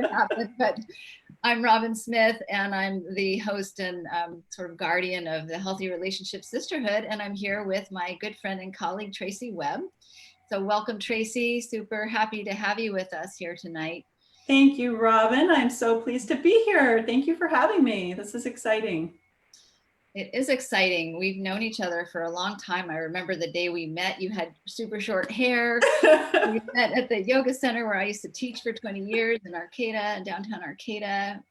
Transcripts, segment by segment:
never happened, but I'm Robin Smith, and I'm the host and sort of guardian of the Healthy Relationship Sisterhood. And I'm here with my good friend and colleague, Traci Webb. So welcome, Traci. Super happy to have you with us here tonight. Thank you, Robin. I'm so pleased to be here. Thank you for having me. This is exciting. It is exciting. We've known each other for a long time. I remember the day we met, you had super short hair. We met at the yoga center where I used to teach for 20 years in Arcata, downtown Arcata.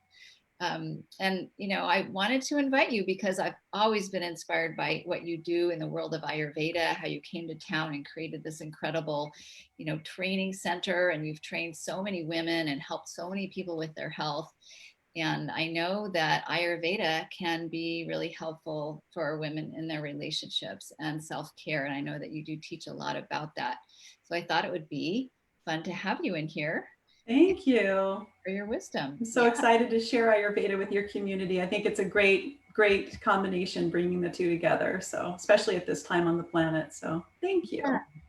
And, you know, I wanted to invite you because I've always been inspired by what you do in the world of Ayurveda, how you came to town and created this incredible, you know, training center, and you've trained so many women and helped so many people with their health. And I know that Ayurveda can be really helpful for women in their relationships and self-care. And I know that you do teach a lot about that. So I thought it would be fun to have you in here. Thank you For your wisdom. I'm so excited to share Ayurveda with your community. I think it's a great combination, bringing the two together. So especially at this time on the planet. So thank you.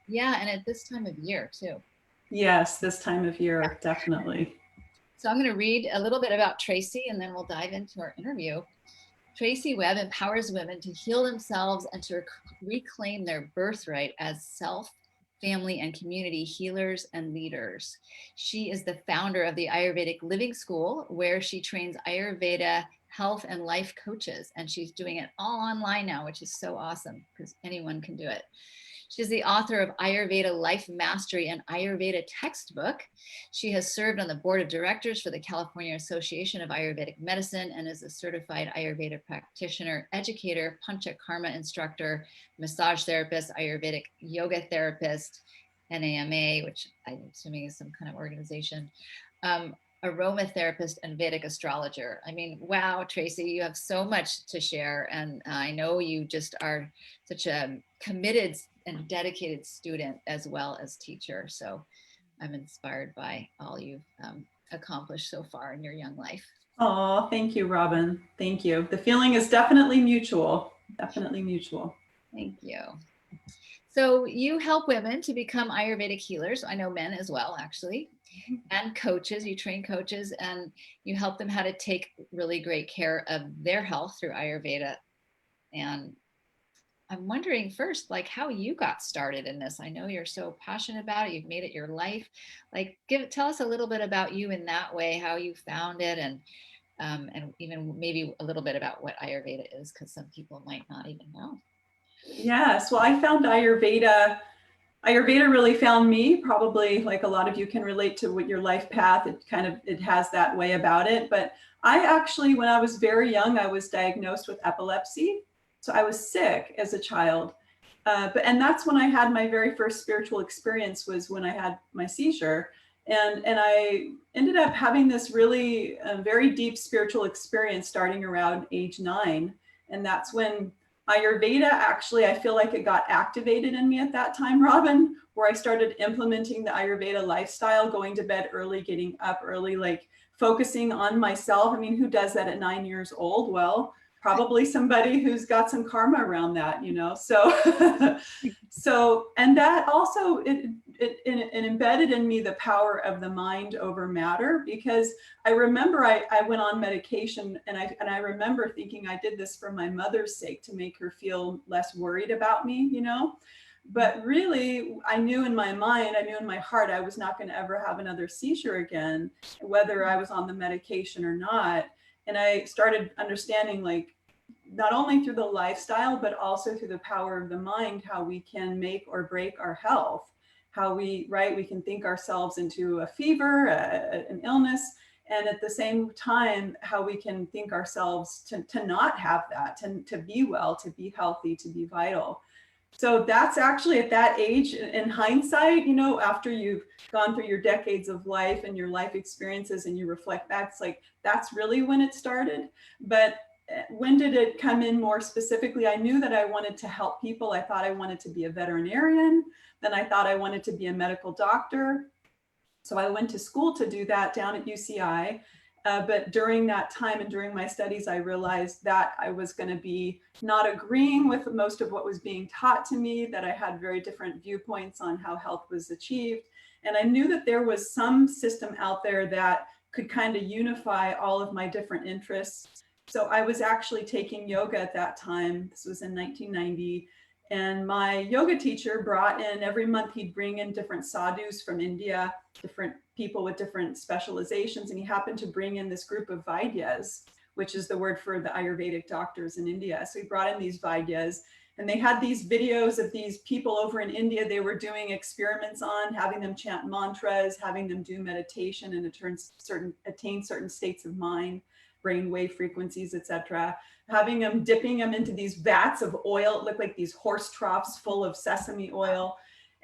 Yeah, and at this time of year too. Yes, this time of year, definitely. So I'm going to read a little bit about Traci, and then we'll dive into our interview. Traci Webb empowers women to heal themselves and to reclaim their birthright as self, family, and community healers and leaders. She is the founder of the Ayurvedic Living School, where she trains Ayurveda health and life coaches. And she's doing it all online now, which is so awesome because anyone can do it. She's the author of Ayurveda Life Mastery and Ayurveda Textbook. She has served on the board of directors for the California Association of Ayurvedic Medicine and is a certified Ayurveda practitioner, educator, Panchakarma instructor, massage therapist, Ayurvedic yoga therapist, NAMA, which I'm assuming is some kind of organization, aromatherapist, and Vedic astrologer. I mean, wow, Traci, you have so much to share. And I know you just are such a committed and dedicated student as well as teacher. So I'm inspired by all you've accomplished so far in your young life. Oh, thank you, Robin. Thank you. The feeling is definitely mutual. Definitely mutual. Thank you. So you help women to become Ayurvedic healers. I know men as well, actually, and coaches. You train coaches and you help them how to take really great care of their health through Ayurveda. And I'm wondering first, like, how you got started in this. I know you're so passionate about it. You've made it your life. Like, tell us a little bit about you in that way, how you found it, and even maybe a little bit about what Ayurveda is, because some people might not even know. Yes, well, I found Ayurveda. Ayurveda really found me. Probably like a lot of you can relate to what your life path. It has that way about it. But I actually, when I was very young, I was diagnosed with epilepsy. So I was sick as a child. And that's when I had my very first spiritual experience, was when I had my seizure. And I ended up having this really very deep spiritual experience starting around age 9. And that's when Ayurveda, actually, I feel like it got activated in me at that time, Robin, where I started implementing the Ayurveda lifestyle, going to bed early, getting up early, like focusing on myself. I mean, who does that at 9 years old? Well, probably somebody who's got some karma around that, you know? So, and that also, it embedded in me the power of the mind over matter, because I remember I went on medication, and I remember thinking I did this for my mother's sake, to make her feel less worried about me, you know? But really, I knew in my mind, I knew in my heart, I was not going to ever have another seizure again, whether I was on the medication or not. And I started understanding, like, not only through the lifestyle, but also through the power of the mind, how we can make or break our health, how we can think ourselves into a fever, an illness, and at the same time, how we can think ourselves to not have that, to be well, to be healthy, to be vital. So that's actually, at that age, in hindsight, you know, after you've gone through your decades of life and your life experiences and you reflect back, it's like, that's really when it started. But when did it come in more specifically? I knew that I wanted to help people. I thought I wanted to be a veterinarian. Then I thought I wanted to be a medical doctor. So I went to school to do that down at UCI. But during that time and during my studies, I realized that I was going to be not agreeing with most of what was being taught to me, that I had very different viewpoints on how health was achieved. And I knew that there was some system out there that could kind of unify all of my different interests. So I was actually taking yoga at that time. This was in 1990. And my yoga teacher brought in, every month he'd bring in different sadhus from India, different people with different specializations. And he happened to bring in this group of Vaidyas, which is the word for the Ayurvedic doctors in India. So he brought in these Vaidyas, and they had these videos of these people over in India they were doing experiments on, having them chant mantras, having them do meditation and attain certain states of mind, brain wave frequencies, etc. Having them, dipping them into these vats of oil, it looked like these horse troughs full of sesame oil,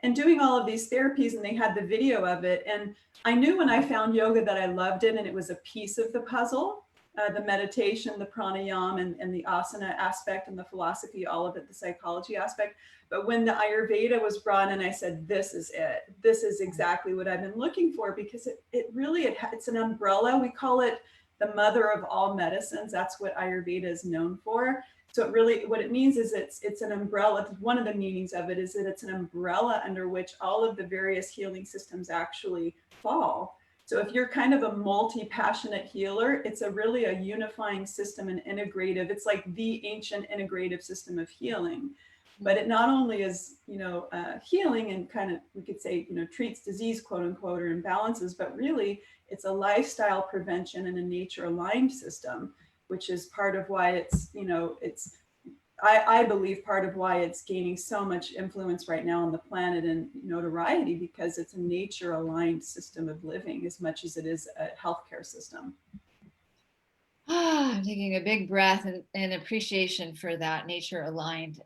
and doing all of these therapies. And they had the video of it. And I knew when I found yoga that I loved it, and it was a piece of the puzzle. The meditation, the pranayama, and the asana aspect, and the philosophy, all of it, the psychology aspect. But when the Ayurveda was brought in, I said, this is it. This is exactly what I've been looking for, because it's an umbrella. We call it the mother of all medicines. That's what Ayurveda is known for. So it really, what it means is it's an umbrella. One of the meanings of it is that it's an umbrella under which all of the various healing systems actually fall. So if you're kind of a multi-passionate healer, it's really a unifying system and integrative. It's like the ancient integrative system of healing. But it not only is, healing and kind of, we could say, treats disease, quote unquote, or imbalances, but really it's a lifestyle prevention and a nature aligned system, which is part of why I believe part of why it's gaining so much influence right now on the planet and notoriety, because it's a nature aligned system of living as much as it is a healthcare system. I'm taking a big breath and appreciation for that nature aligned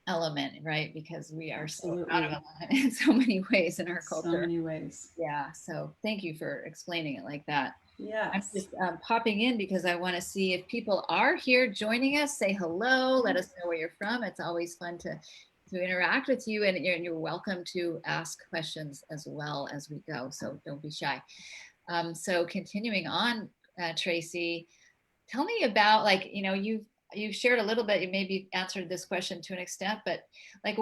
element, right? Because we are so out of alignment in so many ways in our culture. So many ways. Yeah. So thank you for explaining it like that. Yes. I'm just popping in because I want to see if people are here joining us. Say hello. Let us know where you're from. It's always fun to interact with you, and you're welcome to ask questions as well as we go. So don't be shy. So continuing on, Traci, tell me about, like, you've shared a little bit, you maybe answered this question to an extent, but like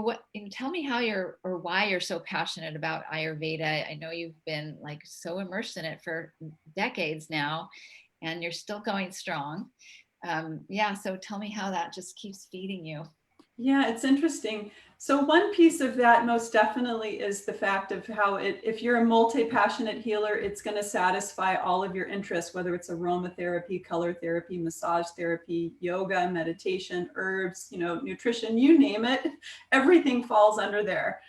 tell me how or why you're so passionate about Ayurveda. I know you've been like so immersed in it for decades now, and you're still going strong. So tell me how that just keeps feeding you. Yeah, it's interesting. So one piece of that most definitely is the fact of how if you're a multi-passionate healer, it's going to satisfy all of your interests, whether it's aromatherapy, color therapy, massage therapy, yoga, meditation, herbs, nutrition, you name it, everything falls under there.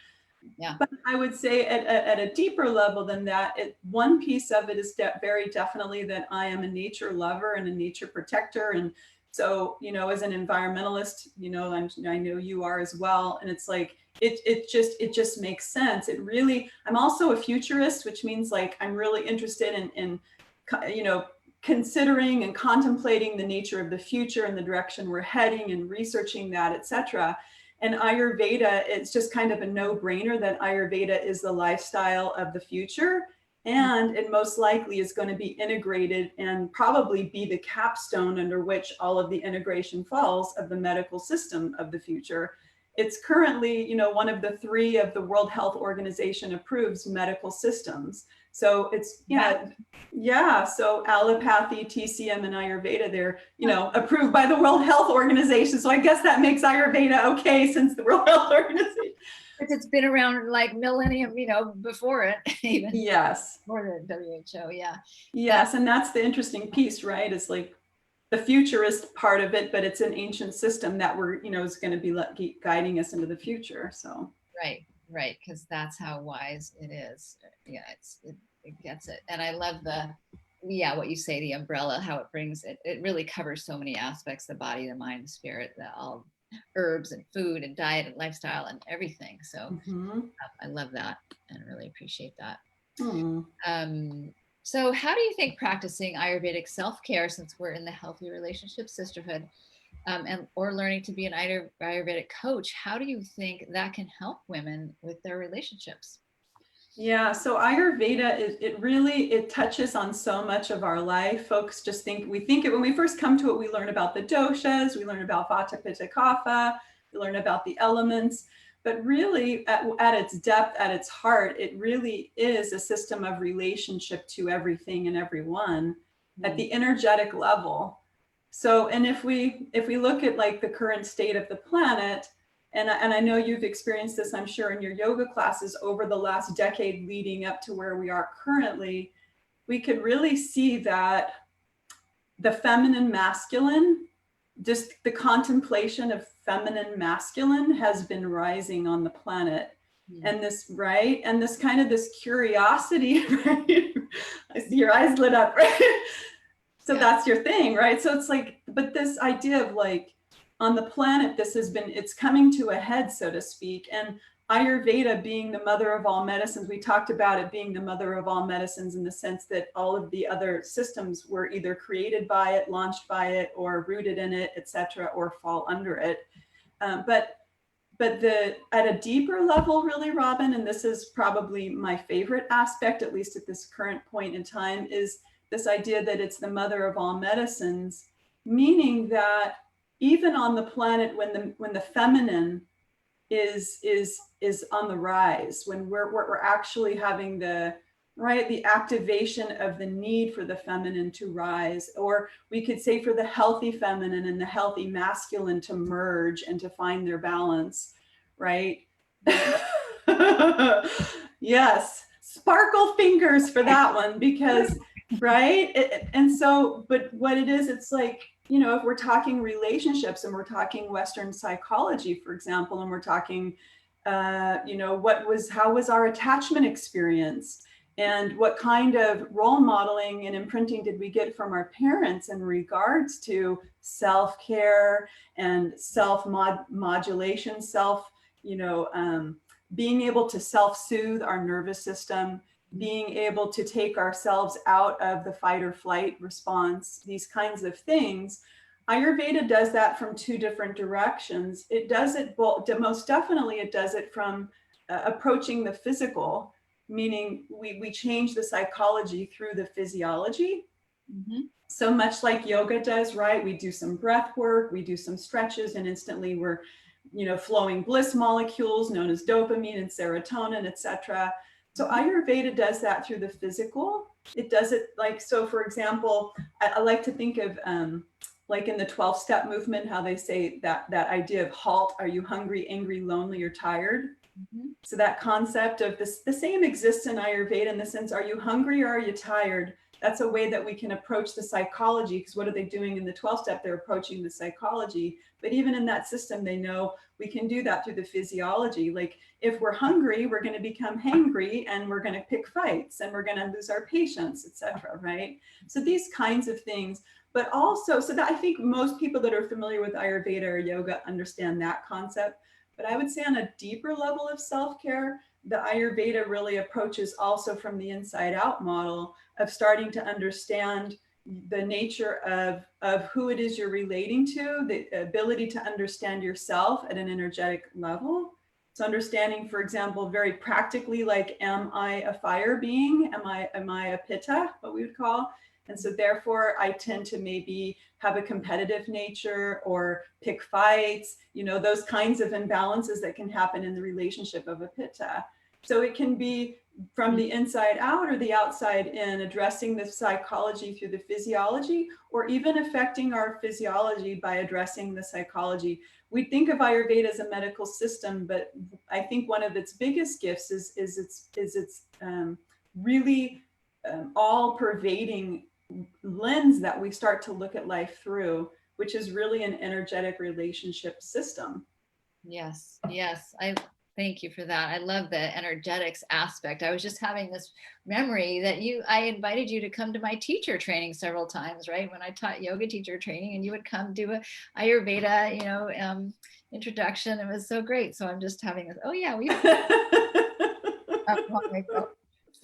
Yeah. But I would say at a deeper level than that, one piece of it is very definitely that I am a nature lover and a nature protector. And so, as an environmentalist, I know you are as well. And it's like, it just makes sense. I'm also a futurist, which means like, I'm really interested in considering and contemplating the nature of the future and the direction we're heading and researching that, etc. And Ayurveda, it's just kind of a no-brainer that Ayurveda is the lifestyle of the future. And it most likely is going to be integrated and probably be the capstone under which all of the integration falls of the medical system of the future. It's currently, one of the 3 of the World Health Organization approves medical systems. So it's, so allopathy, TCM, and Ayurveda, they're, approved by the World Health Organization. So I guess that makes Ayurveda okay since the World Health Organization. It's been around like millennium, before it, even. Yes. Before the WHO, yeah. Yes, and that's the interesting piece, right? It's like the futurist part of it, but it's an ancient system that is going to be guiding us into the future. So. Right, because that's how wise it is. Yeah, it gets it, and I love what you say, the umbrella, how it brings it. It really covers so many aspects: the body, the mind, the spirit, all herbs and food and diet and lifestyle and everything. So I love that and really appreciate that. So how do you think practicing Ayurvedic self-care, since we're in the healthy relationship sisterhood, or learning to be an Ayurvedic coach, how do you think that can help women with their relationships? Yeah, so Ayurveda, it touches on so much of our life. Folks just we think it when we first come to it, we learn about the doshas, we learn about Vata, Pitta, Kapha, we learn about the elements. But really, at its depth, at its heart, it really is a system of relationship to everything and everyone at the energetic level. So, and if we look at like the current state of the planet, and I know you've experienced this, I'm sure, in your yoga classes over the last decade leading up to where we are currently, we could really see that the feminine masculine, just the contemplation of feminine masculine has been rising on the planet. And this, right? And this kind of this curiosity, right? I see your eyes lit up, right? So that's your thing, right? So it's like, but this idea of like on the planet, this has been, it's coming to a head, so to speak. And Ayurveda being the mother of all medicines, we talked about it being the mother of all medicines in the sense that all of the other systems were either created by it, launched by it, or rooted in it, etc., or fall under it. But at a deeper level, really, Robin, and this is probably my favorite aspect, at least at this current point in time, is this idea that it's the mother of all medicines, meaning that even on the planet, when the feminine is on the rise, when we're actually having the activation of the need for the feminine to rise, or we could say for the healthy feminine and the healthy masculine to merge and to find their balance, right? Yes, sparkle fingers for that one, because right. And so, but what it is, it's like, you know, if we're talking relationships and we're talking Western psychology, for example, and we're talking, you know, how was our attachment experience? And what kind of role modeling and imprinting did we get from our parents in regards to self-care and self-modulation, being able to self-soothe our nervous system, being able to take ourselves out of the fight or flight response, these kinds of things. Ayurveda does that from two different directions. It does it most definitely, it does it from approaching the physical, meaning we change the psychology through the physiology. So much like yoga does, right? We do some breath work, we do some stretches, and instantly we're, flowing bliss molecules known as dopamine and serotonin, etc. So Ayurveda does that through the physical. It does it like, so for example, I like to think of like in the 12-step movement, how they say that idea of halt, are you hungry, angry, lonely, or tired? So that concept of this, the same exists in Ayurveda in the sense, are you hungry or are you tired? That's a way that we can approach the psychology, because what are they doing in the 12-step? They're approaching the psychology. But even in that system, they know we can do that through the physiology. Like if we're hungry, we're going to become hangry and we're going to pick fights and we're going to lose our patience, etc. Right? So these kinds of things. But also, so that I think most people that are familiar with Ayurveda or yoga understand that concept. But I would say on a deeper level of self-care, the Ayurveda really approaches also from the inside out model of starting to understand the nature of who it is you're relating to, the ability to understand yourself at an energetic level. So understanding, for example, very practically, like, am I a fire being? Am I a pitta, what we would call? And so therefore I tend to maybe have a competitive nature or pick fights, those kinds of imbalances that can happen in the relationship of a pitta. So it can be from the inside out or the outside in, addressing the psychology through the physiology, or even affecting our physiology by addressing the psychology. We think of Ayurveda as a medical system, but I think one of its biggest gifts is its really all-pervading lens that we start to look at life through, which is really an energetic relationship system. Yes. I thank you for that. I love the energetics aspect. I was just having this memory that I invited you to come to my teacher training several times, right? When I taught yoga teacher training, and you would come do a Ayurveda, introduction. It was so great. So I'm just having this, oh yeah, we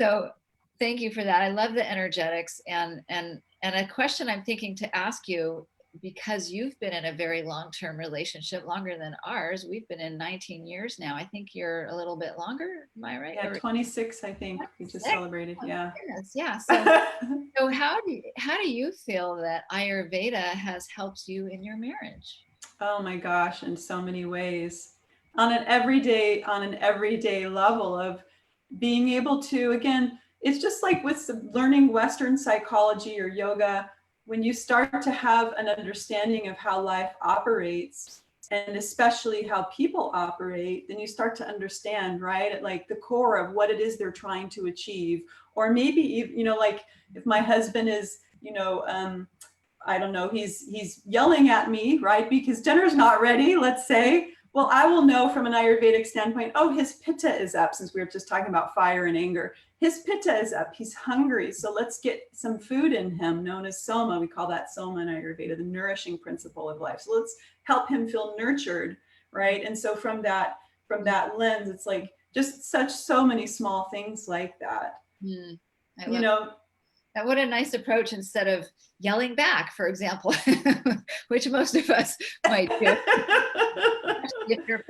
so thank you for that. I love the energetics, and a question I'm thinking to ask you, because you've been in a very long-term relationship, longer than ours. We've been in 19 years now. I think you're a little bit longer. Am I right? Yeah, 26, I think. 26? We just celebrated. Oh, yeah. Goodness. Yeah. So how do you feel that Ayurveda has helped you in your marriage? Oh my gosh, in so many ways. on an everyday level of being able to, again, it's just like with learning Western psychology or yoga, when you start to have an understanding of how life operates, and especially how people operate, then you start to understand, right, at like the core of what it is they're trying to achieve. Or maybe, you know, like if my husband is, you know, I don't know, he's yelling at me, right, because dinner's not ready, let's say. Well, I will know from an Ayurvedic standpoint, oh, his pitta is up, since we were just talking about fire and anger. His pitta is up, he's hungry, so let's get some food in him, known as soma. We call that soma in Ayurveda, the nourishing principle of life. So let's help him feel nurtured, right? And so from that lens, it's like just so many small things like that. I You love know, that. What a nice approach, instead of yelling back, for example, which most of us might do. If you're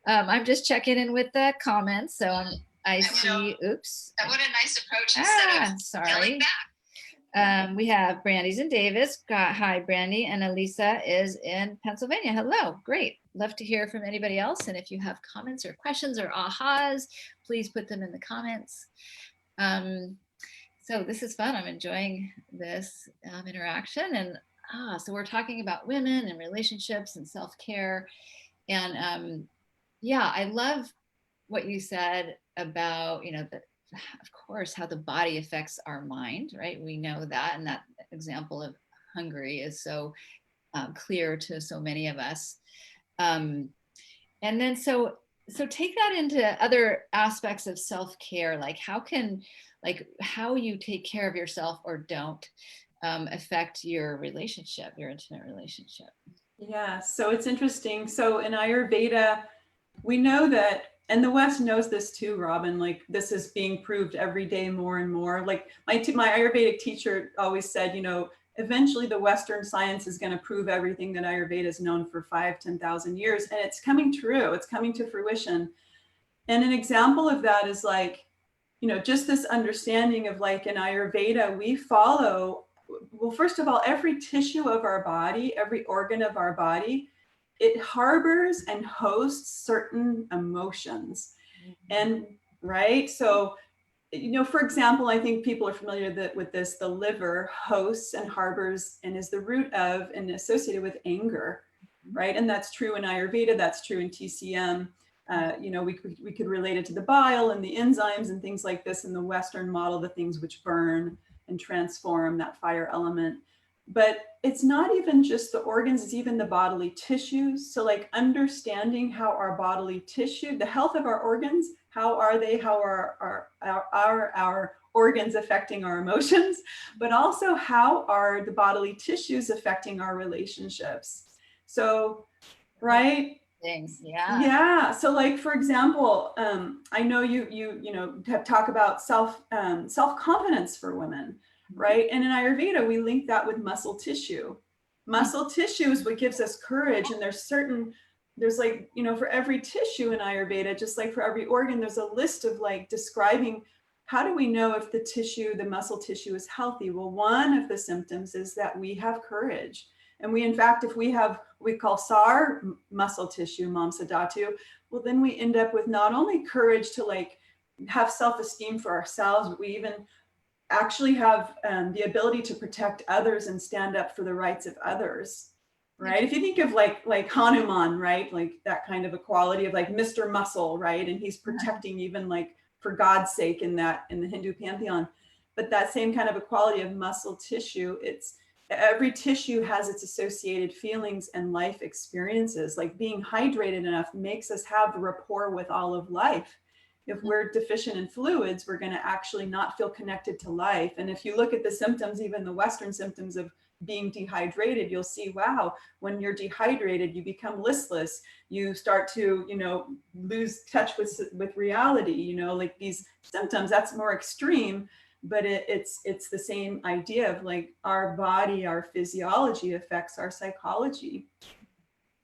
I'm just checking in with the comments. So I see, oops. what a nice approach instead of Sorry. yelling back. We have Brandy's in Davis. Hi, Brandy. And Elisa is in Pennsylvania. Hello. Great. Love to hear from anybody else. And if you have comments or questions or ahas, please put them in the comments. So this is fun. I'm enjoying this interaction. And so we're talking about women and relationships and self-care. And yeah, I love what you said about, you know, of course, how the body affects our mind, right? We know that. And that example of hungry is so clear to so many of us. And then so take that into other aspects of self-care, like how you take care of yourself or don't affect your relationship, your intimate relationship. Yeah, so it's interesting. So in Ayurveda, we know that, and the West knows this too, Robin, like this is being proved every day more and more. Like my Ayurvedic teacher always said, you know, eventually the Western science is going to prove everything that Ayurveda has known for 5,000-10,000 years. And it's coming true. It's coming to fruition. And an example of that is like, you know, just this understanding of like in Ayurveda, we follow, well, first of all, every tissue of our body, every organ of our body, it harbors and hosts certain emotions. And right, so, you know, for example, I think people are familiar with this, the liver hosts and harbors and is the root of and associated with anger, right? And that's true in Ayurveda, that's true in TCM. You know, we could relate it to the bile and the enzymes and things like this in the Western model, the things which burn and transform, that fire element. But it's not even just the organs, it's even the bodily tissues. So like understanding how our bodily tissue, the health of our organs, how are they, how are our organs affecting our emotions, but also how are the bodily tissues affecting our relationships. So, right? Things, yeah. Yeah. So, like for example, I know you know talk about self confidence for women, right? And in Ayurveda, we link that with muscle tissue. Muscle tissue is what gives us courage, and there's like, you know, for every tissue in Ayurveda, just like for every organ, there's a list of like describing how do we know if the muscle tissue is healthy. Well, one of the symptoms is that we have courage. And we, in fact, if we have what we call SAR, muscle tissue, Mamsa Dhatu, well, then we end up with not only courage to like have self-esteem for ourselves, but we even actually have the ability to protect others and stand up for the rights of others, right? If you think of like Hanuman, right? Like that kind of a quality of like Mr. Muscle, right? And he's protecting even like for God's sake in the Hindu pantheon. But that same kind of a quality of muscle tissue, every tissue has its associated feelings and life experiences. Like being hydrated enough makes us have the rapport with all of life. If we're deficient in fluids, we're going to actually not feel connected to life. And if you look at the symptoms, even the Western symptoms of being dehydrated, you'll see, wow, when you're dehydrated, you become listless. You start to, you know, lose touch with reality, you know, like these symptoms, that's more extreme. But it's the same idea of like our body, our physiology affects our psychology.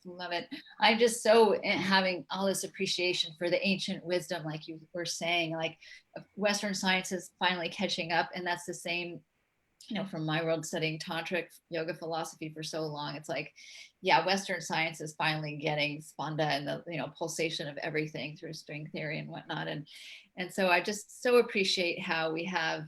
Love it. I'm just so having all this appreciation for the ancient wisdom, like you were saying, like Western science is finally catching up, and that's the same from my world studying tantric yoga philosophy for so long, it's like, yeah, Western science is finally getting spanda and the, pulsation of everything through string theory and whatnot. And so I just so appreciate how we have,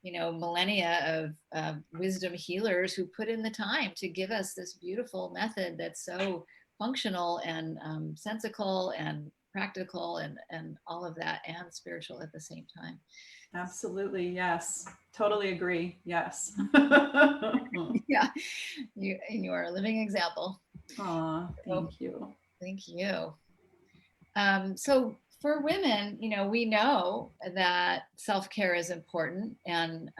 millennia of wisdom healers who put in the time to give us this beautiful method that's so functional and sensical and practical and all of that, and spiritual at the same time. Absolutely. Yes. Totally agree. Yes. Yeah, you are a living example. Aw, So, thank you. thank you. So for women, we know that self-care is important, and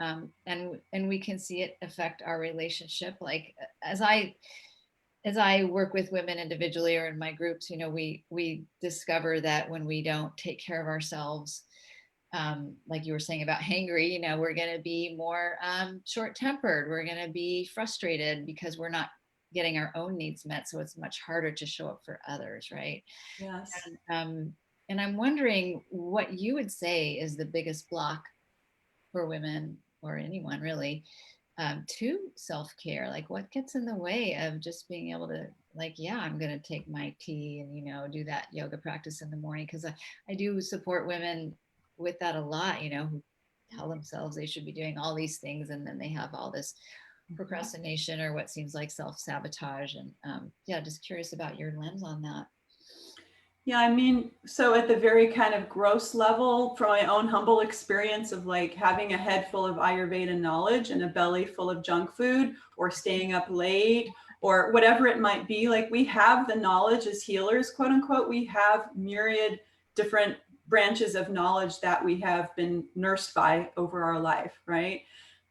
we can see it affect our relationship. Like as I work with women individually or in my groups, we discover that when we don't take care of ourselves, like you were saying about hangry, we're going to be more short-tempered. We're going to be frustrated because we're not getting our own needs met. So it's much harder to show up for others, right? Yes. And I'm wondering what you would say is the biggest block for women or anyone really, to self-care. Like what gets in the way of just being able to, like, yeah, I'm going to take my tea and, do that yoga practice in the morning. Cause I do support women with that a lot, who tell themselves they should be doing all these things. And then they have all this procrastination or what seems like self-sabotage. And yeah, just curious about your lens on that. Yeah, I mean, so at the very kind of gross level, from my own humble experience of like having a head full of Ayurveda knowledge and a belly full of junk food, or staying up late, or whatever it might be, like we have the knowledge as healers, quote unquote, we have myriad different branches of knowledge that we have been nursed by over our life, right?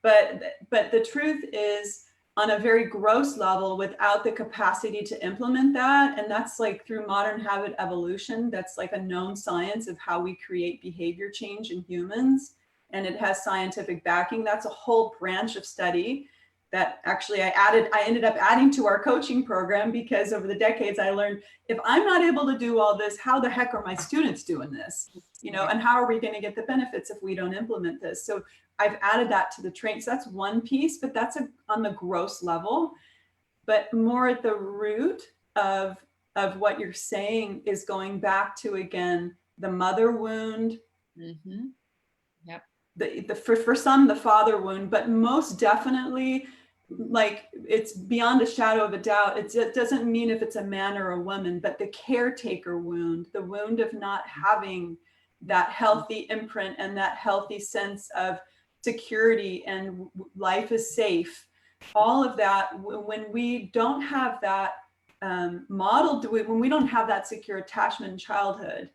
But the truth is, on a very gross level, without the capacity to implement that. And that's like through modern habit evolution, that's like a known science of how we create behavior change in humans. And it has scientific backing. That's a whole branch of study that actually I ended up adding to our coaching program, because over the decades I learned, if I'm not able to do all this, how the heck are my students doing this? And how are we going to get the benefits if we don't implement this? So I've added that to the train. So that's one piece, but that's on the gross level. But more at the root of what you're saying is going back to, again, the mother wound. Mm-hmm. Yep. For some, the father wound, but most definitely, like, it's beyond a shadow of a doubt. It doesn't mean if it's a man or a woman, but the caretaker wound, the wound of not having that healthy imprint and that healthy sense of security and life is safe. All of that, when we don't have that modeled, when we don't have that secure attachment in childhood,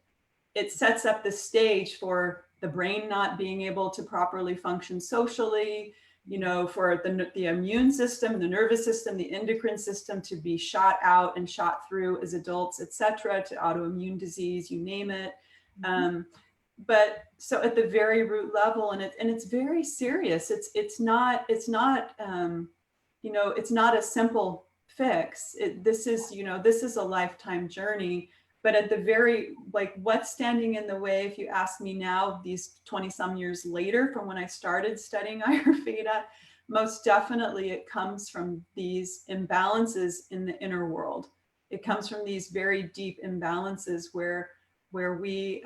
it sets up the stage for the brain not being able to properly function socially, for the immune system, the nervous system, the endocrine system to be shot out and shot through as adults, etc., to autoimmune disease, you name it. But so at the very root level, and it's very serious. It's not it's not a simple fix. This is a lifetime journey. But at the very, like, what's standing in the way, if you ask me now, these 20 some years later from when I started studying Ayurveda, most definitely it comes from these imbalances in the inner world. It comes from these very deep imbalances where we,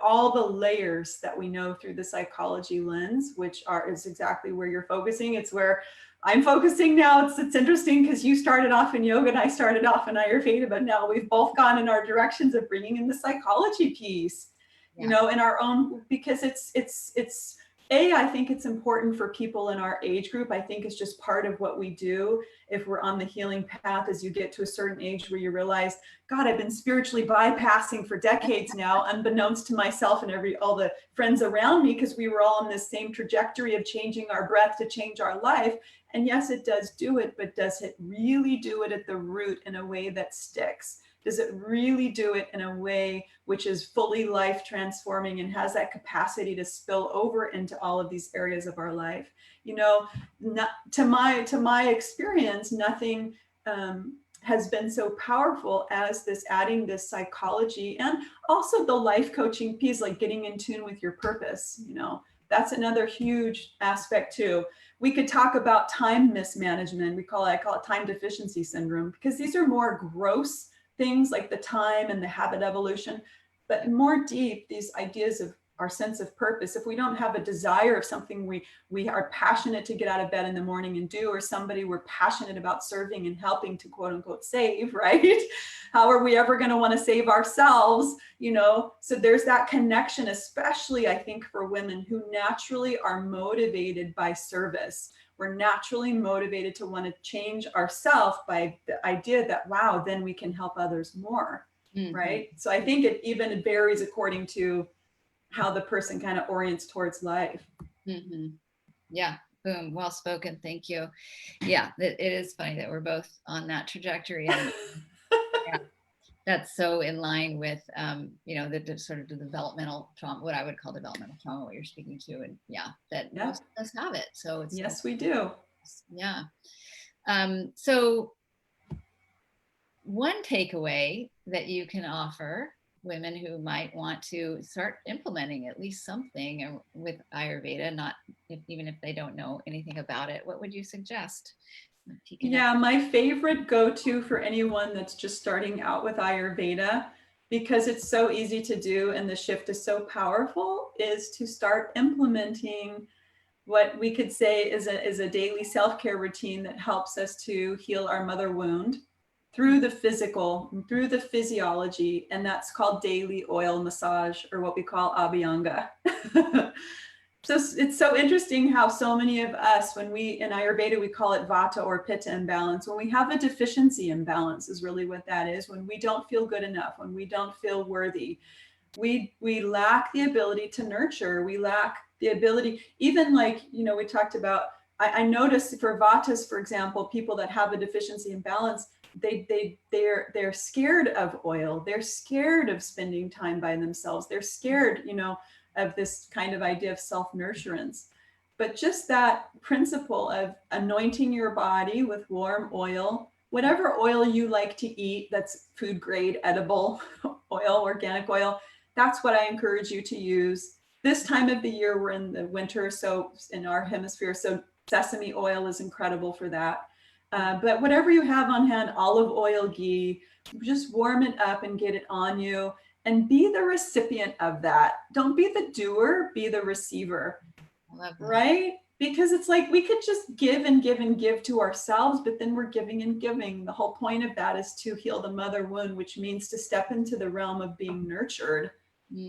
all the layers that we know through the psychology lens, which is exactly where you're focusing. It's where I'm focusing now. It's interesting because you started off in yoga and I started off in Ayurveda, but now we've both gone in our directions of bringing in the psychology piece, in our own, because I think it's important for people in our age group. I think it's just part of what we do. If we're on the healing path, as you get to a certain age where you realize, God, I've been spiritually bypassing for decades now, unbeknownst to myself and all the friends around me, because we were all on this same trajectory of changing our breath to change our life. And yes, it does do it, but does it really do it at the root in a way that sticks? Does it really do it in a way which is fully life transforming and has that capacity to spill over into all of these areas of our life? To my experience, nothing has been so powerful as adding this psychology and also the life coaching piece, like getting in tune with your purpose. That's another huge aspect too. We could talk about time mismanagement. I call it time deficiency syndrome, because these are more gross things like the time and the habit evolution, but more deep, these ideas of our sense of purpose. If we don't have a desire of something we are passionate to get out of bed in the morning and do, or somebody we're passionate about serving and helping to quote unquote save, right? How are we ever going to want to save ourselves? So there's that connection, especially I think for women who naturally are motivated by service. We're naturally motivated to want to change ourselves by the idea that, wow, then we can help others more. Mm-hmm. Right. So I think it varies according to how the person kind of orients towards life. Mm-hmm. Yeah. Boom. Well spoken. Thank you. Yeah. It is funny that we're both on that trajectory. And yeah, that's so in line with, the sort of the developmental trauma, what I would call developmental trauma, what you're speaking to. And that most of us have it. So it's, yes, we do. Yeah. So one takeaway that you can offer women who might want to start implementing at least something with Ayurveda, even if they don't know anything about it, what would you suggest? Yeah, my favorite go-to for anyone that's just starting out with Ayurveda, because it's so easy to do and the shift is so powerful, is to start implementing what we could say is a daily self-care routine that helps us to heal our mother wound through the physical, through the physiology, and that's called daily oil massage, or what we call Abhyanga. So it's so interesting how so many of us, when in Ayurveda, we call it Vata or Pitta imbalance. When we have a deficiency imbalance is really what that is. When we don't feel good enough, when we don't feel worthy, we lack the ability to nurture. We lack the ability, even like, we talked about, I noticed for Vatas, for example, people that have a deficiency imbalance, they're scared of oil. They're scared of spending time by themselves. They're scared, of this kind of idea of self-nurturance. But just that principle of anointing your body with warm oil, whatever oil you like to eat, that's food grade, edible oil, organic oil, that's what I encourage you to use. This time of the year, we're in the winter, so in our hemisphere, so sesame oil is incredible for that. But whatever you have on hand, olive oil, ghee, just warm it up and get it on you. And be the recipient of that. Don't be the doer, be the receiver. Right? Because it's like we could just give and give and give to ourselves, but then we're giving and giving. The whole point of that is to heal the mother wound, which means to step into the realm of being nurtured,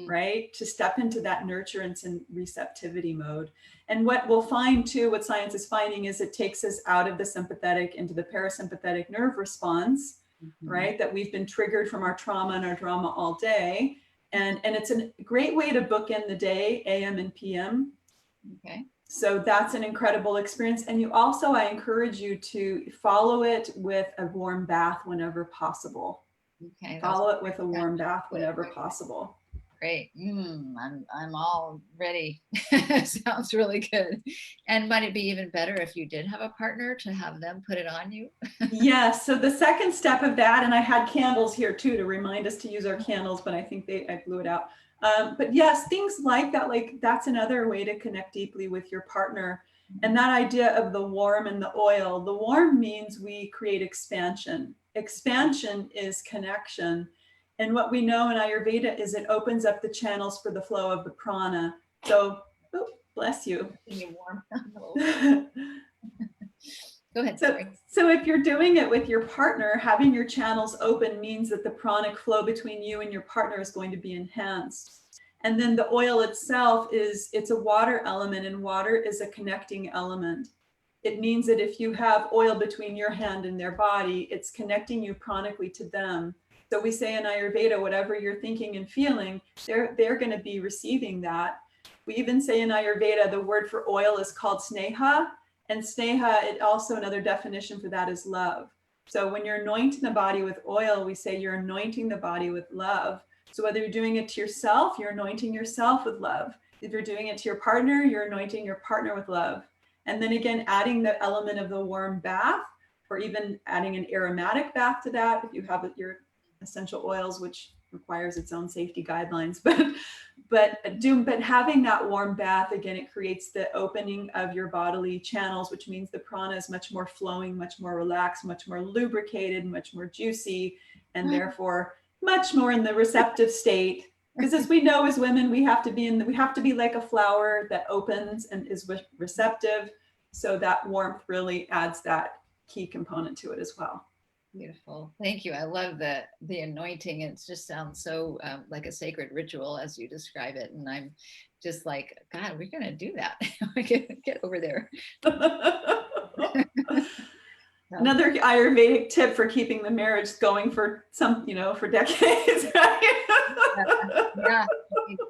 right? To step into that nurturance and receptivity mode. And what we'll find too, what science is finding, is it takes us out of the sympathetic into the parasympathetic nerve response. Right? That we've been triggered from our trauma and our drama all day. And it's a great way to bookend the day, AM and PM. Okay. So that's an incredible experience. And you also, I encourage you to follow it with a warm bath whenever possible. Okay. Follow it with a warm bath whenever possible. Great. I'm all ready. Sounds really good. And might it be even better if you did have a partner to have them put it on you? Yes. So the second step of that, and I had candles here too to remind us to use our candles, but I think I blew it out. But yes, things like that, that's another way to connect deeply with your partner. And that idea of the warm and the oil. The warm means we create expansion. Expansion is connection. And what we know in Ayurveda is it opens up the channels for the flow of the prana. So, bless you. Go ahead. So if you're doing it with your partner, having your channels open means that the pranic flow between you and your partner is going to be enhanced. And then the oil itself it's a water element, and water is a connecting element. It means that if you have oil between your hand and their body, it's connecting you pranically to them. So we say in Ayurveda, whatever you're thinking and feeling, they're going to be receiving that. We even say in Ayurveda, the word for oil is called sneha. And sneha, it also, another definition for that is love. So when you're anointing the body with oil, we say you're anointing the body with love. So whether you're doing it to yourself, you're anointing yourself with love. If you're doing it to your partner, you're anointing your partner with love. And then again, adding the element of the warm bath, or even adding an aromatic bath to that, if you have your essential oils, which requires its own safety guidelines. but having that warm bath, again, it creates the opening of your bodily channels, which means the prana is much more flowing, much more relaxed, much more lubricated, much more juicy, and therefore much more in the receptive state. Because as we know, as women, we have to be like a flower that opens and is receptive. So that warmth really adds that key component to it as well. Beautiful. Thank you. I love the anointing. It just sounds so like a sacred ritual as you describe it. And I'm just like, God, we're going to do that. Get over there. Another Ayurvedic tip for keeping the marriage going for for decades. Yeah,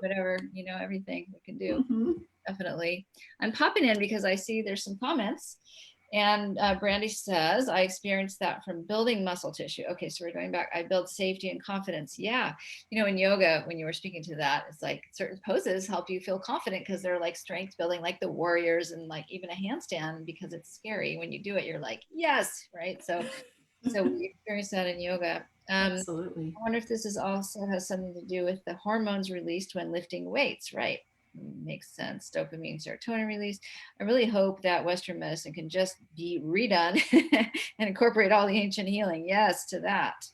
whatever, everything we can do. Mm-hmm. Definitely. I'm popping in because I see there's some comments. And Brandy says, I experienced that from building muscle tissue. Okay, so we're going back. I build safety and confidence. Yeah. In yoga, when you were speaking to that, it's like certain poses help you feel confident because they're like strength building, like the warriors, and like even a handstand, because it's scary. When you do it, you're like, yes, right? So we experience that in yoga. Absolutely. I wonder if this also has something to do with the hormones released when lifting weights, right? Makes sense. Dopamine, serotonin release. I really hope that Western medicine can just be redone and incorporate all the ancient healing. Yes, to that.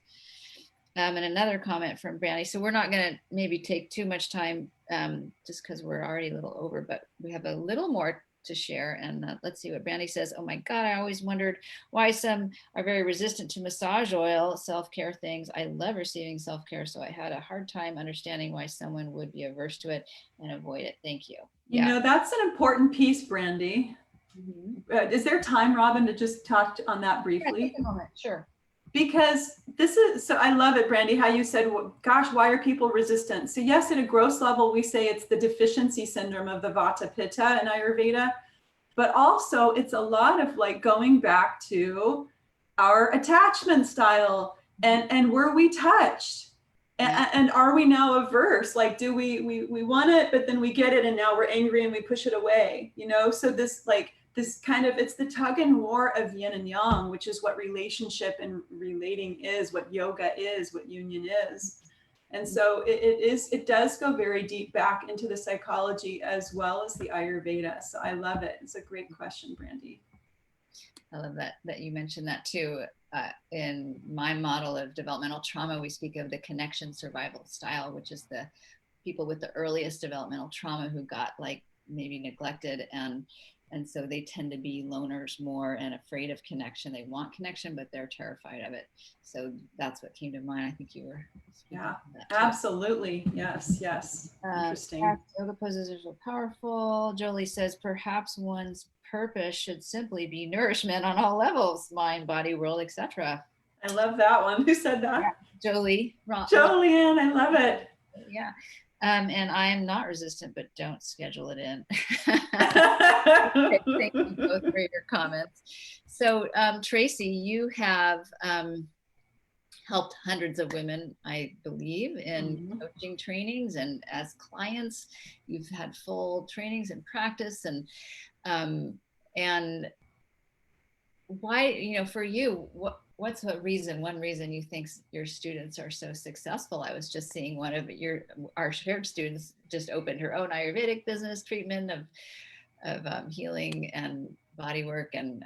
And another comment from Brandy. So we're not going to maybe take too much time just because we're already a little over, but we have a little more to share. And let's see what Brandy says. Oh my God, I always wondered why some are very resistant to massage oil, self-care things. I love receiving self-care, so I had a hard time understanding why someone would be averse to it and avoid it. Thank you. Yeah. That's an important piece, Brandy. Mm-hmm. Is there time, Robin, to just talk on that briefly? Yeah, take a moment. Sure. Because I love it, Brandy, how you said, well, gosh, why are people resistant? So yes, at a gross level, we say it's the deficiency syndrome of the Vata Pitta in Ayurveda, but also it's a lot of like going back to our attachment style and were we touched? And are we now averse? Like, do we want it, but then we get it and now we're angry and we push it away, So this kind of, it's the tug and war of yin and yang, which is what relationship and relating is, what yoga is, what union is. And so it does go very deep back into the psychology as well as the Ayurveda. So I love it. It's a great question, Brandy. I love that you mentioned that too. In my model of developmental trauma, we speak of the connection survival style, which is the people with the earliest developmental trauma who got like maybe neglected, and so they tend to be loners more and afraid of connection. They want connection, but they're terrified of it. So that's what came to mind. I think you were speaking yeah, that too. Absolutely. Yes. Interesting. Yoga poses are so powerful. Jolie says perhaps one's purpose should simply be nourishment on all levels, mind, body, world, etc. I love that one. Who said that? Yeah, Jolie. Jolien, I love it. Yeah. And I am not resistant, but don't schedule it in. Thank you both for your comments. So Traci, you have helped hundreds of women, I believe, in coaching trainings, and as clients, you've had full trainings and practice, and why, for you, what's one reason you think your students are so successful? I was just seeing one of our shared students just opened her own Ayurvedic business treatment of healing and body work, and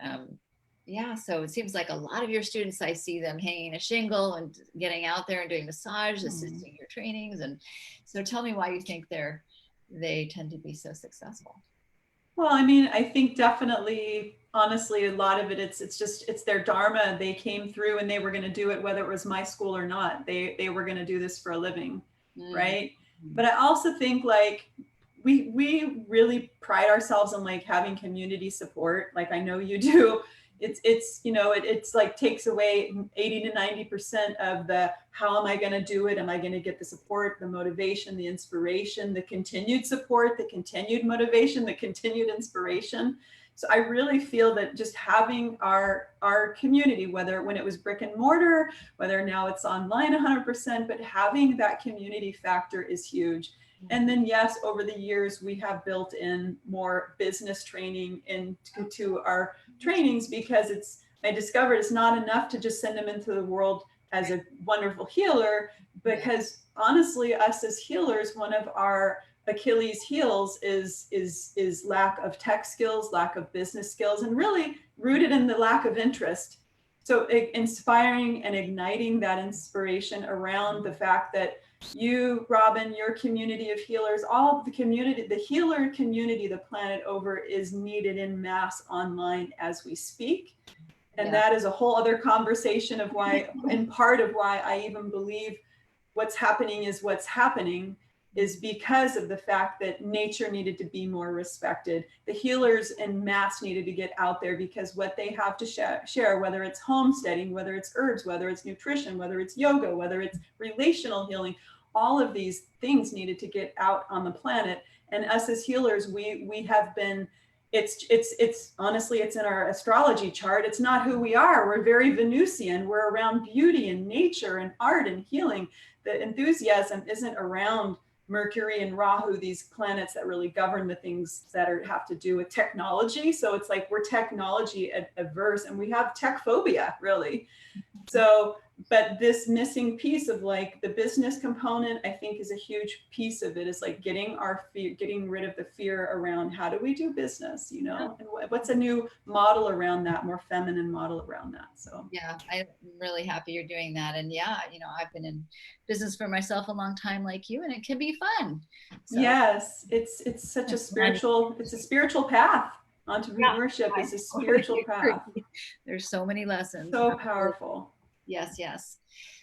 so it seems like a lot of your students, I see them hanging a shingle and getting out there and doing massage, assisting your trainings. And so tell me why you think they tend to be so successful. Well, I mean, I think definitely, honestly, a lot of it, it's their dharma. They came through and they were going to do it, whether it was my school or not. They were going to do this for a living, right? But I also think like we really pride ourselves on like having community support. Like I know you do. It's like takes away 80 to 90% of the, how am I going to do it? Am I going to get the support, the motivation, the inspiration, the continued support, the continued motivation, the continued inspiration? So I really feel that just having our community, whether when it was brick and mortar, whether now it's online 100%, but having that community factor is huge. And then, yes, over the years, we have built in more business training into our trainings, because I discovered it's not enough to just send them into the world as a wonderful healer, because honestly, us as healers, one of our Achilles heels is lack of tech skills, lack of business skills, and really rooted in the lack of interest. So inspiring and igniting that inspiration around the fact that you, Robin, your community of healers, all of the community, the healer community, the planet over, is needed in mass online as we speak. And that is a whole other conversation of why, and part of why I even believe what's happening is what's happening is because of the fact that nature needed to be more respected. The healers en masse needed to get out there because what they have to share, whether it's homesteading, whether it's herbs, whether it's nutrition, whether it's yoga, whether it's relational healing, all of these things needed to get out on the planet. And us as healers, we have been, it's honestly, it's in our astrology chart. It's not who we are. We're very Venusian. We're around beauty and nature and art and healing. The enthusiasm isn't around Mercury and Rahu, these planets that really govern the things that have to do with technology. So it's like we're technology averse, and we have tech phobia, really. So, but this missing piece of like the business component, I think, is a huge piece of it, is like getting rid of the fear around how do we do business, you know, and what's a new model around that, more feminine model around that. So yeah, I'm really happy you're doing that. And yeah, you know, I've been in business for myself a long time like you, and it can be fun. So, yes, it's such a spiritual, it's a spiritual path. Entrepreneurship is a spiritual path. There's so many lessons. So powerful. Yes, yes.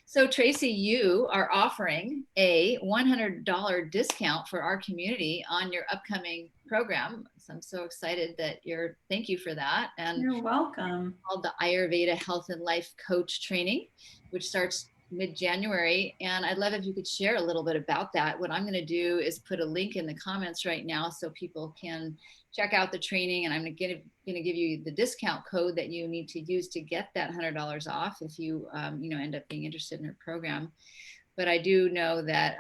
So Traci, you are offering a $100 discount for our community on your upcoming program. So I'm so excited that thank you for that. And you're welcome. It's called the Ayurveda Health and Life Coach Training, which starts mid-January. And I'd love if you could share a little bit about that. What I'm going to do is put a link in the comments right now so people can check out the training. And I'm going to give you the discount code that you need to use to get that $100 off if you, end up being interested in our program. But I do know that,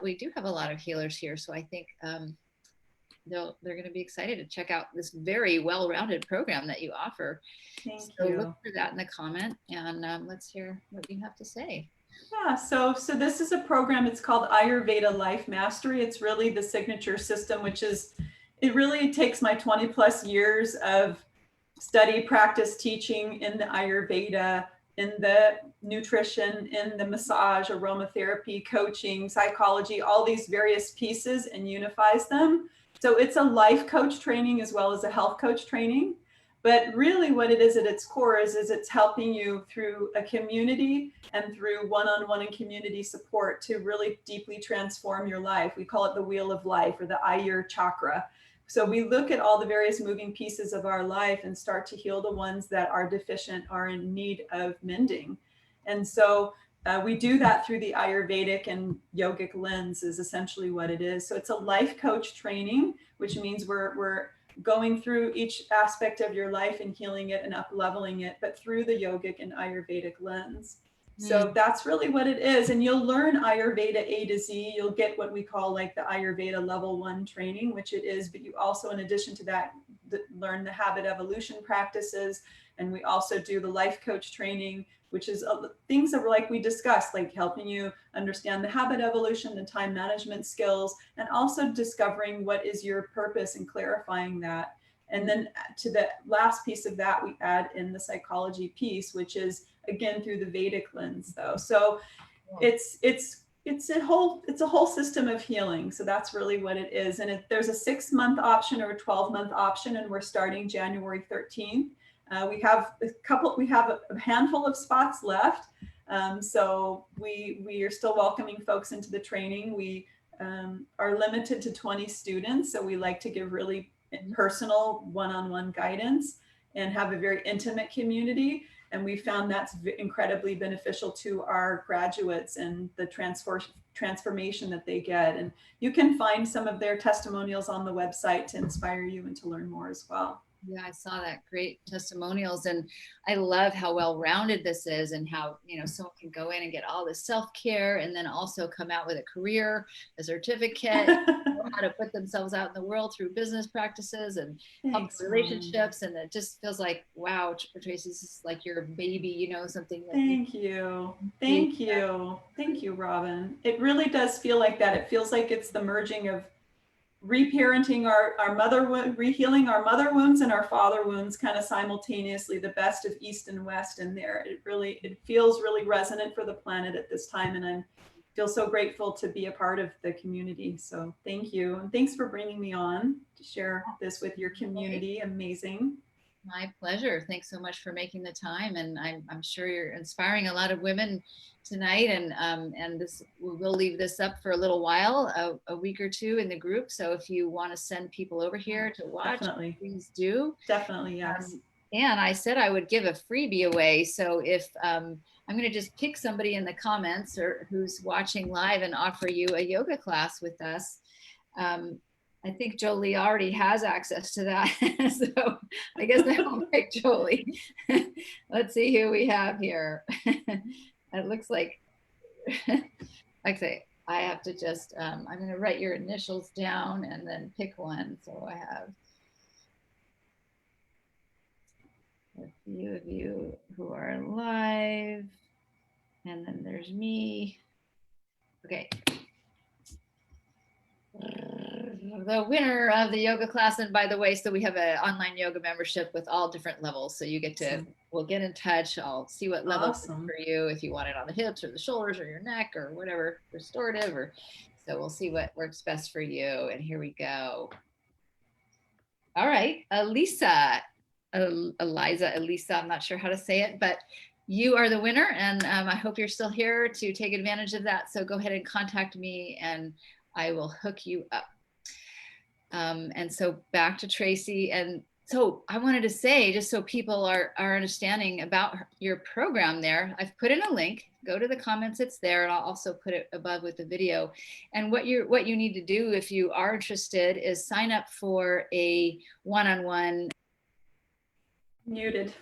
we do have a lot of healers here. So I think they're going to be excited to check out this very well-rounded program that you offer. Thank you. Look for that in the comment, and let's hear what you have to say. Yeah, so this is a program. It's called Ayurveda Life Mastery. It's really the signature system, it really takes my 20 plus years of study, practice, teaching in the Ayurveda, in the nutrition, in the massage, aromatherapy, coaching, psychology, all these various pieces, and unifies them. So it's a life coach training as well as a health coach training. But really what it is at its core is it's helping you through a community and through one-on-one and community support to really deeply transform your life. We call it the wheel of life, or the Ayur chakra. So we look at all the various moving pieces of our life and start to heal the ones that are deficient, are in need of mending. And so we do that through the Ayurvedic and yogic lens, is essentially what it is. So it's a life coach training, which means we're going through each aspect of your life and healing it and up leveling it, but through the yogic and Ayurvedic lens. So that's really what it is. And you'll learn Ayurveda A to Z. You'll get what we call like the Ayurveda level 1 training, which it is, but you also, in addition to that, learn the habit evolution practices. And we also do the life coach training, which is things that were like we discussed, like helping you understand the habit evolution, the time management skills, and also discovering what is your purpose and clarifying that. And then to the last piece of that, we add in the psychology piece, which is again through the Vedic lens, though. So it's a whole system of healing. So that's really what it is. And there's a 6-month option or a 12-month option, and we're starting January 13th. We have a handful of spots left. So we are still welcoming folks into the training. We are limited to 20 students. So we like to give really personal one-on-one guidance and have a very intimate community. And we found that's incredibly beneficial to our graduates and the transformation that they get. And you can find some of their testimonials on the website to inspire you and to learn more as well. Yeah, I saw that. Great testimonials. And I love how well-rounded this is, and how, someone can go in and get all this self-care and then also come out with a career, a certificate. how to put themselves out in the world through business practices and Thanks, relationships. And it just feels like, wow, Tracy, this is like your baby, you know, something that Thank you. you Thank you. Thank you, Robin. It really does feel like that. It feels like it's the merging of reparenting our mother wound, rehealing our mother wounds and our father wounds kind of simultaneously, the best of East and West in there. It feels really resonant for the planet at this time. And I feel so grateful to be a part of the community. So thank you. And thanks for bringing me on to share this with your community. Amazing. My pleasure. Thanks so much for making the time, and I'm sure you're inspiring a lot of women tonight. And this we'll leave this up for a little while, a week or two in the group. So if you want to send people over here to watch, Definitely. please do. Definitely, yes. And I said I would give a freebie away. So if I'm going to just pick somebody in the comments or who's watching live and offer you a yoga class with us. I think Jolie already has access to that. So I guess I will pick Jolie. Let's see who we have here. It looks like, actually, I have to just, I'm going to write your initials down and then pick one. So I have a few of you who are live. And then there's me. Okay. The winner of the yoga class, and by the way, so we have an online yoga membership with all different levels, so you get to, we'll get in touch. I'll see what level for you, if you want it on the hips or the shoulders or your neck or whatever, restorative, or so we'll see what works best for you. And here we go. All right, Elisa, I'm not sure how to say it, but you are the winner, and I hope you're still here to take advantage of that. So go ahead and contact me and I will hook you up. And so back to Traci. And so I wanted to say, just so people are understanding about your program there, I've put in a link, go to the comments, it's there, and I'll also put it above with the video. And what you need to do if you are interested is sign up for a one-on-one. Muted.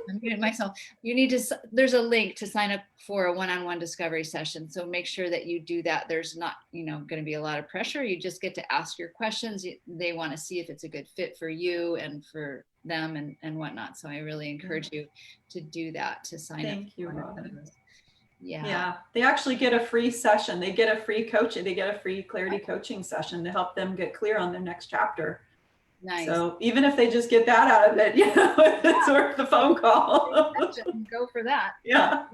I'm muting myself. You need to, there's a link to sign up for a one-on-one discovery session. So make sure that you do that. There's not, going to be a lot of pressure. You just get to ask your questions. They want to see if it's a good fit for you and for them and whatnot. So I really encourage you to do that, to sign up. Thank you, Robin. Yeah. They actually get a free session. They get a free coaching. They get a free clarity coaching session to help them get clear on their next chapter. Nice. So even if they just get that out of it, it's worth the phone call. Go for that. Yeah.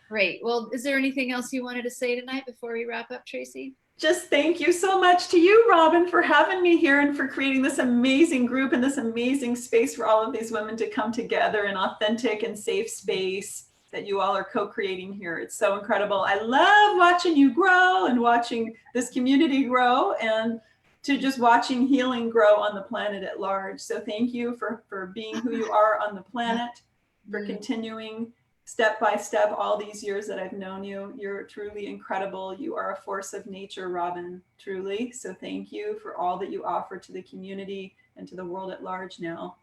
Great. Well, is there anything else you wanted to say tonight before we wrap up, Traci? Just thank you so much to you, Robin, for having me here and for creating this amazing group and this amazing space for all of these women to come together in authentic and safe space that you all are co-creating here. It's so incredible. I love watching you grow and watching this community grow, and to just watching healing grow on the planet at large. So thank you for being who you are on the planet, for continuing step by step all these years that I've known you. You're truly incredible. You are a force of nature, Robin, truly. So thank you for all that you offer to the community and to the world at large now.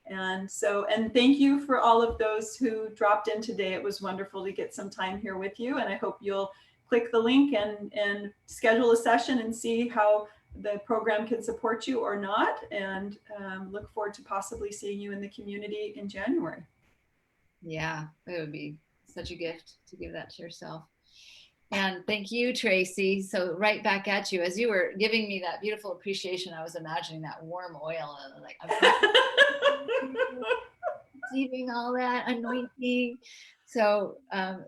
And thank you for all of those who dropped in today. It was wonderful to get some time here with you. And I hope you'll click the link and schedule a session and see how the program can support you or not, and look forward to possibly seeing you in the community in January. Yeah, it would be such a gift to give that to yourself. And thank you, Traci. So right back at you. As you were giving me that beautiful appreciation, I was imagining that warm oil and like I'm receiving all that anointing. So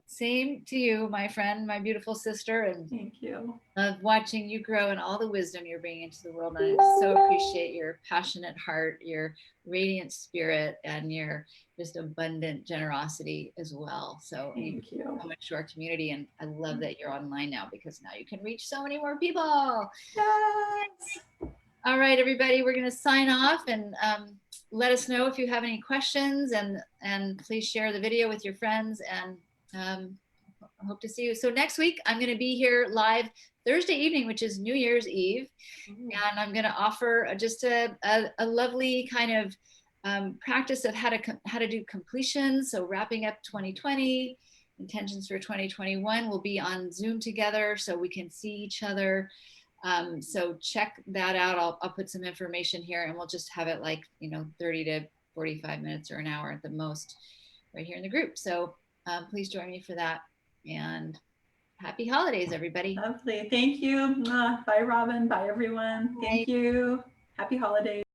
same to you, my friend, my beautiful sister, and thank you. Love watching you grow and all the wisdom you're bringing into the world. And I so appreciate your passionate heart, your radiant spirit, and your just abundant generosity as well. So thank you so much to our community. And I love that you're online now, because now you can reach so many more people. Yes. All right, everybody, we're going to sign off, and let us know if you have any questions, and please share the video with your friends, and I hope to see you. So next week, I'm going to be here live Thursday evening, which is New Year's Eve. And I'm going to offer just a lovely kind of practice of how to do completion. So wrapping up 2020, intentions for 2021. We'll be on Zoom together so we can see each other. So check that out. I'll put some information here, and we'll just have it like, 30 to 45 minutes or an hour at the most right here in the group. So please join me for that. And happy holidays, everybody. Lovely. Thank you. Bye, Robin. Bye, everyone. Bye. Thank you. Happy holidays.